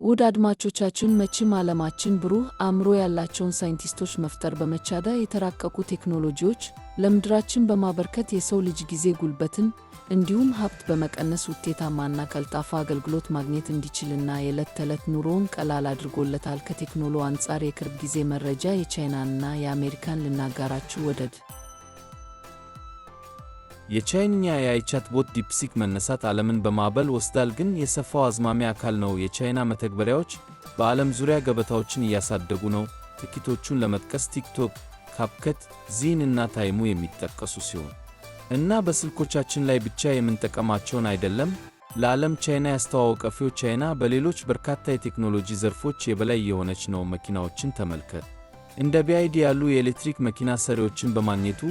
ውድ አድማጮቻችን መቼም ዓለማችን ብሩህ አእምሮ ያላቸውን ሳይንቲስቶች መፍጠር በመቻል የተራቀቁ ቴክኖሎጂዎች ለምድራችን በማበርከት የሰው ልጅ ጊዜ፣ ጉልበትን እንዲሁም ሀብት በመቀነስ ውጤታማና ቀልጣፋ አገልግሎት ማግኘት እንዲችልና የዕለት ተዕለት ኑሮውን ቀላል አድርጎለታል። ከቴክኖሎጂ አንጻር የቅርብ ጊዜ መረጃ የቻይናንና የአሜሪካን ልናጋራችሁ ወደድ። የቻይኛ የአይ ቻትቦት ዲፕሲክ መነሳት ዓለምን በማዕበል ወስዷል፣ ግን የሰፋው አዝማሚያ አካል ነው። የቻይና መተግበሪያዎች በዓለም ዙሪያ ገበታዎችን እያሳደጉ ነው። ጥቂቶቹን ለመጥቀስ ቲክቶክ፣ ካፕከት፣ ዚን እና ታይሙ የሚጠቀሱ ሲሆን እና በስልኮቻችን ላይ ብቻ የምንጠቀማቸውን አይደለም። ለዓለም ቻይና ያስተዋወቀችው ቻይና በሌሎች በርካታ የቴክኖሎጂ ዘርፎች የበላይ የሆነች ነው። መኪናዎችን ተመልከት። እንደ ቢአይዲ ያሉ የኤሌክትሪክ መኪና ሰሪዎችን በማግኘቱ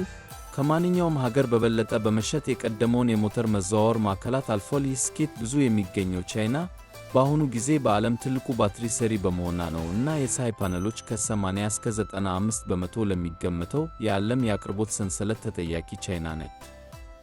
ከማንኛውም ሀገር በበለጠ በመሸጥ የቀደመውን የሞተር መዘዋወር ማዕከላት አልፏል። ይህ ስኬት ብዙ የሚገኘው ቻይና በአሁኑ ጊዜ በዓለም ትልቁ ባትሪ ሰሪ በመሆኗ ነው እና የፀሐይ ፓነሎች ከ80 እስከ 95 በመቶ ለሚገመተው የዓለም የአቅርቦት ሰንሰለት ተጠያቂ ቻይና ነች።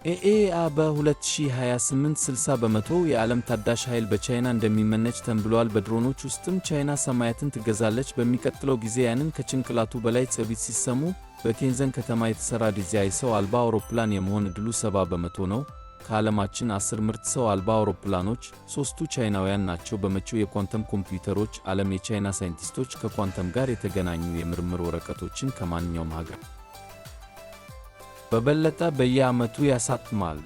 ኤኤአ በ2028 60 በመቶ የዓለም ታዳሽ ኃይል በቻይና እንደሚመነጭ ተንብሏል። በድሮኖች ውስጥም ቻይና ሰማያትን ትገዛለች። በሚቀጥለው ጊዜ ያንን ከጭንቅላቱ በላይ ጽቢት ሲሰሙ በኬንዘን ከተማ የተሠራ ዲዛይ ሰው አልባ አውሮፕላን የመሆን ዕድሉ 70 በመቶ ነው። ከዓለማችን 10 ምርጥ ሰው አልባ አውሮፕላኖች 3ቱ ቻይናውያን ናቸው። በመጪው የኳንተም ኮምፒውተሮች ዓለም የቻይና ሳይንቲስቶች ከኳንተም ጋር የተገናኙ የምርምር ወረቀቶችን ከማንኛውም ሀገር በበለጠ በየዓመቱ ያሳትማል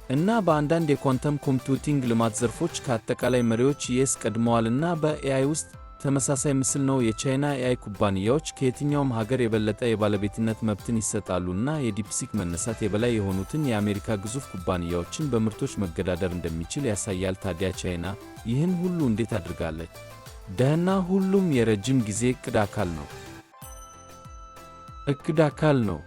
እና በአንዳንድ የኳንተም ኮምፒውቲንግ ልማት ዘርፎች ከአጠቃላይ መሪዎች ዩኤስ ቀድመዋል እና በኤአይ ውስጥ ተመሳሳይ ምስል ነው። የቻይና ኤአይ ኩባንያዎች ከየትኛውም ሀገር የበለጠ የባለቤትነት መብትን ይሰጣሉ እና የዲፕሲክ መነሳት የበላይ የሆኑትን የአሜሪካ ግዙፍ ኩባንያዎችን በምርቶች መገዳደር እንደሚችል ያሳያል። ታዲያ ቻይና ይህን ሁሉ እንዴት አድርጋለች? ደህና፣ ሁሉም የረጅም ጊዜ ዕቅድ አካል ነው።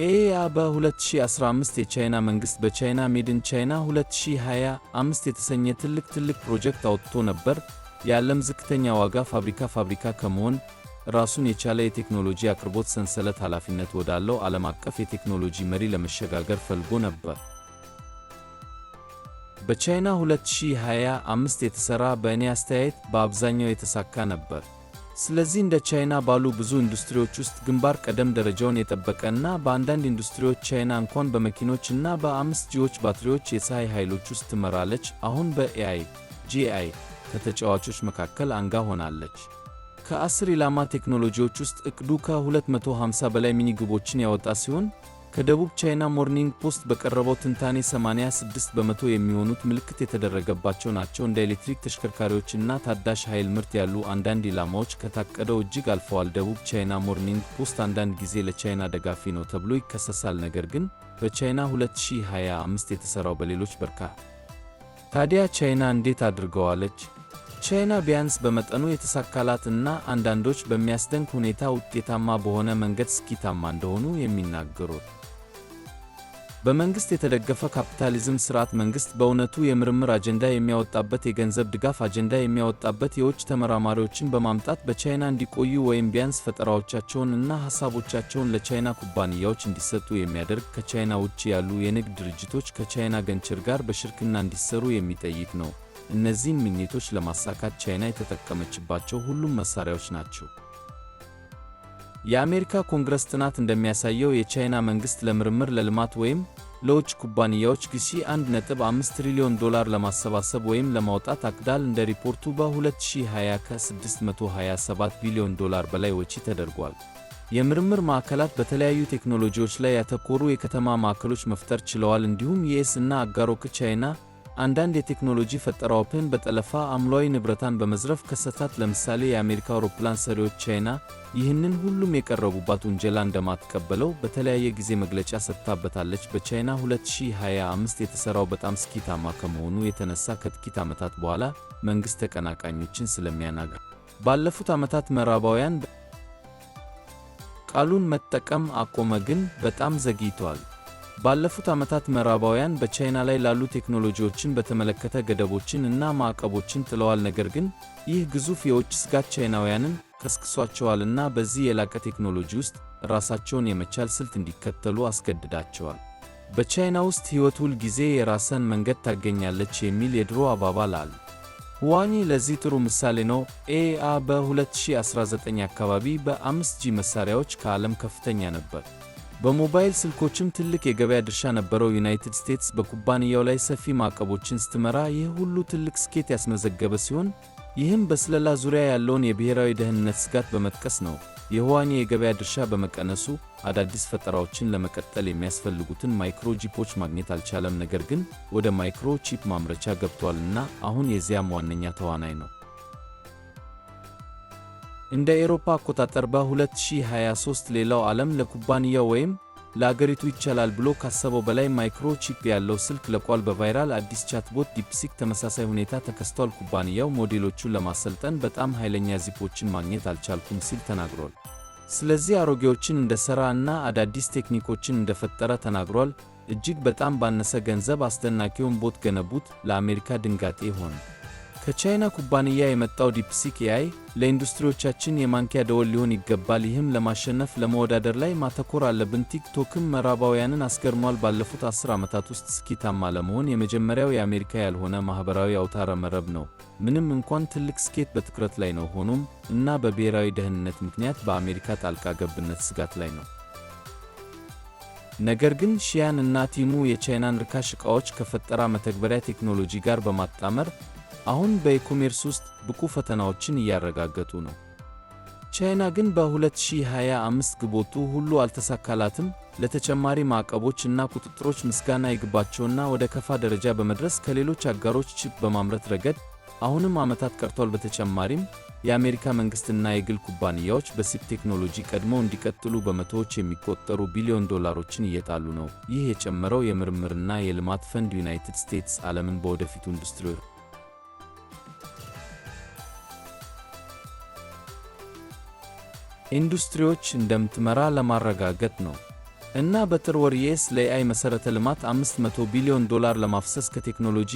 ኤኤአ በ2015 የቻይና መንግሥት በቻይና ሜድን ቻይና 2025 የተሰኘ ትልቅ ፕሮጀክት አውጥቶ ነበር። የዓለም ዝቅተኛ ዋጋ ፋብሪካ ከመሆን ራሱን የቻለ የቴክኖሎጂ አቅርቦት ሰንሰለት ኃላፊነት ወዳለው ዓለም አቀፍ የቴክኖሎጂ መሪ ለመሸጋገር ፈልጎ ነበር። በቻይና 2025 የተሠራ በእኔ አስተያየት በአብዛኛው የተሳካ ነበር። ስለዚህ እንደ ቻይና ባሉ ብዙ ኢንዱስትሪዎች ውስጥ ግንባር ቀደም ደረጃውን የጠበቀ እና በአንዳንድ ኢንዱስትሪዎች ቻይና እንኳን በመኪኖች እና በ5ጂዎች ባትሪዎች የፀሐይ ኃይሎች ውስጥ ትመራለች። አሁን በኤአይ ጂአይ ከተጫዋቾች መካከል አንጋ ሆናለች። ከ10 ኢላማ ቴክኖሎጂዎች ውስጥ ዕቅዱ ከ250 በላይ ሚኒ ግቦችን ያወጣ ሲሆን ከደቡብ ቻይና ሞርኒንግ ፖስት በቀረበው ትንታኔ 86 በመቶ የሚሆኑት ምልክት የተደረገባቸው ናቸው። እንደ ኤሌክትሪክ ተሽከርካሪዎች እና ታዳሽ ኃይል ምርት ያሉ አንዳንድ ኢላማዎች ከታቀደው እጅግ አልፈዋል። ደቡብ ቻይና ሞርኒንግ ፖስት አንዳንድ ጊዜ ለቻይና ደጋፊ ነው ተብሎ ይከሰሳል፣ ነገር ግን በቻይና 2025 የተሠራው በሌሎች በርካታ። ታዲያ ቻይና እንዴት አድርገዋለች? ቻይና ቢያንስ በመጠኑ የተሳካላት እና አንዳንዶች በሚያስደንቅ ሁኔታ ውጤታማ በሆነ መንገድ ስኬታማ እንደሆኑ የሚናገሩት በመንግሥት የተደገፈ ካፒታሊዝም ሥርዓት። መንግሥት በእውነቱ የምርምር አጀንዳ የሚያወጣበት፣ የገንዘብ ድጋፍ አጀንዳ የሚያወጣበት፣ የውጭ ተመራማሪዎችን በማምጣት በቻይና እንዲቆዩ ወይም ቢያንስ ፈጠራዎቻቸውን እና ሐሳቦቻቸውን ለቻይና ኩባንያዎች እንዲሰጡ የሚያደርግ፣ ከቻይና ውጭ ያሉ የንግድ ድርጅቶች ከቻይና ቬንቸር ጋር በሽርክና እንዲሰሩ የሚጠይቅ ነው። እነዚህን ምኞቶች ለማሳካት ቻይና የተጠቀመችባቸው ሁሉም መሣሪያዎች ናቸው። የአሜሪካ ኮንግረስ ጥናት እንደሚያሳየው የቻይና መንግሥት ለምርምር፣ ለልማት ወይም ለውጭ ኩባንያዎች ግዢ $1.5 ትሪሊዮን ለማሰባሰብ ወይም ለማውጣት አቅዷል። እንደ ሪፖርቱ በ2020 ከ$627 ቢሊዮን በላይ ወጪ ተደርጓል። የምርምር ማዕከላት በተለያዩ ቴክኖሎጂዎች ላይ ያተኮሩ የከተማ ማዕከሎች መፍጠር ችለዋል። እንዲሁም ዩኤስ እና አጋሮች ቻይና አንዳንድ የቴክኖሎጂ ፈጠራዎችን በጠለፋ አምሏዊ ንብረታን በመዝረፍ ከሰታት። ለምሳሌ የአሜሪካ አውሮፕላን ሰሪዎች ቻይና ይህንን ሁሉም የቀረቡባት ውንጀላ እንደማትቀበለው በተለያየ ጊዜ መግለጫ ሰጥታበታለች። በቻይና 2025 የተሠራው በጣም ስኬታማ ከመሆኑ የተነሳ ከጥቂት ዓመታት በኋላ መንግሥት ተቀናቃኞችን ስለሚያናጋ ባለፉት ዓመታት ምዕራባውያን ቃሉን መጠቀም አቆመ፣ ግን በጣም ዘግይቷል። ባለፉት ዓመታት ምዕራባውያን በቻይና ላይ ላሉ ቴክኖሎጂዎችን በተመለከተ ገደቦችን እና ማዕቀቦችን ጥለዋል። ነገር ግን ይህ ግዙፍ የውጭ ስጋት ቻይናውያንን ቀስቅሷቸዋልና በዚህ የላቀ ቴክኖሎጂ ውስጥ ራሳቸውን የመቻል ስልት እንዲከተሉ አስገድዳቸዋል። በቻይና ውስጥ ሕይወት ሁል ጊዜ የራስን መንገድ ታገኛለች የሚል የድሮ አባባል አለ። ሁዋዌ ለዚህ ጥሩ ምሳሌ ነው። ኤአ በ2019 አካባቢ በ5G መሳሪያዎች ከዓለም ከፍተኛ ነበር። በሞባይል ስልኮችም ትልቅ የገበያ ድርሻ ነበረው። ዩናይትድ ስቴትስ በኩባንያው ላይ ሰፊ ማዕቀቦችን ስትመራ ይህ ሁሉ ትልቅ ስኬት ያስመዘገበ ሲሆን፣ ይህም በስለላ ዙሪያ ያለውን የብሔራዊ ደህንነት ስጋት በመጥቀስ ነው። የሁዋዌ የገበያ ድርሻ በመቀነሱ አዳዲስ ፈጠራዎችን ለመቀጠል የሚያስፈልጉትን ማይክሮቺፖች ማግኘት አልቻለም። ነገር ግን ወደ ማይክሮቺፕ ማምረቻ ገብቷልና አሁን የዚያም ዋነኛ ተዋናይ ነው። እንደ አውሮፓ አቆጣጠር በ2023 ሌላው ዓለም ለኩባንያው ወይም ለአገሪቱ ይቻላል ብሎ ካሰበው በላይ ማይክሮቺፕ ያለው ስልክ ለቋል። በቫይራል አዲስ ቻትቦት ዲፕሲክ ተመሳሳይ ሁኔታ ተከስቷል። ኩባንያው ሞዴሎቹን ለማሰልጠን በጣም ኃይለኛ ዚፖችን ማግኘት አልቻልኩም ሲል ተናግሯል። ስለዚህ አሮጌዎችን እንደሠራ እና አዳዲስ ቴክኒኮችን እንደፈጠረ ተናግሯል። እጅግ በጣም ባነሰ ገንዘብ አስደናቂውን ቦት ገነቡት። ለአሜሪካ ድንጋጤ ሆነ። ከቻይና ኩባንያ የመጣው ዲፕሲክ ኤአይ ለኢንዱስትሪዎቻችን የማንቂያ ደወል ሊሆን ይገባል። ይህም ለማሸነፍ ለመወዳደር ላይ ማተኮር አለብን። ቲክቶክም ምዕራባውያንን አስገርሟል። ባለፉት 10 ዓመታት ውስጥ ስኬታማ ለመሆን የመጀመሪያው የአሜሪካ ያልሆነ ማኅበራዊ አውታረ መረብ ነው። ምንም እንኳን ትልቅ ስኬት በትኩረት ላይ ነው፣ ሆኖም እና በብሔራዊ ደህንነት ምክንያት በአሜሪካ ጣልቃ ገብነት ስጋት ላይ ነው። ነገር ግን ሺያን እና ቲሙ የቻይናን ርካሽ ዕቃዎች ከፈጠራ መተግበሪያ ቴክኖሎጂ ጋር በማጣመር አሁን በኢኮሜርስ ውስጥ ብቁ ፈተናዎችን እያረጋገጡ ነው። ቻይና ግን በ2025 ግቦቱ ሁሉ አልተሳካላትም። ለተጨማሪ ማዕቀቦች እና ቁጥጥሮች ምስጋና ይግባቸውና ወደ ከፋ ደረጃ በመድረስ ከሌሎች አጋሮች ቺፕ በማምረት ረገድ አሁንም ዓመታት ቀርቷል። በተጨማሪም የአሜሪካ መንግሥትና የግል ኩባንያዎች በቺፕ ቴክኖሎጂ ቀድመው እንዲቀጥሉ በመቶዎች የሚቆጠሩ ቢሊዮን ዶላሮችን እየጣሉ ነው። ይህ የጨመረው የምርምርና የልማት ፈንድ ዩናይትድ ስቴትስ ዓለምን በወደፊቱ ኢንዱስትሪዎች እንደምትመራ ለማረጋገጥ ነው። እና በጥር ወር ዩኤስ ለኤአይ መሠረተ ልማት $500 ቢሊዮን ለማፍሰስ ከቴክኖሎጂ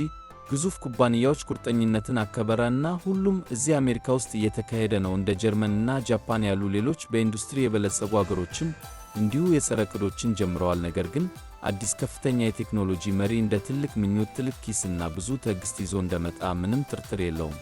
ግዙፍ ኩባንያዎች ቁርጠኝነትን አከበረ። እና ሁሉም እዚህ አሜሪካ ውስጥ እየተካሄደ ነው። እንደ ጀርመን እና ጃፓን ያሉ ሌሎች በኢንዱስትሪ የበለጸጉ አገሮችም እንዲሁ የጸረ ዕቅዶችን ጀምረዋል። ነገር ግን አዲስ ከፍተኛ የቴክኖሎጂ መሪ እንደ ትልቅ ምኞት፣ ትልቅ ኪስ እና ብዙ ትዕግሥት ይዞ እንደመጣ ምንም ጥርጥር የለውም።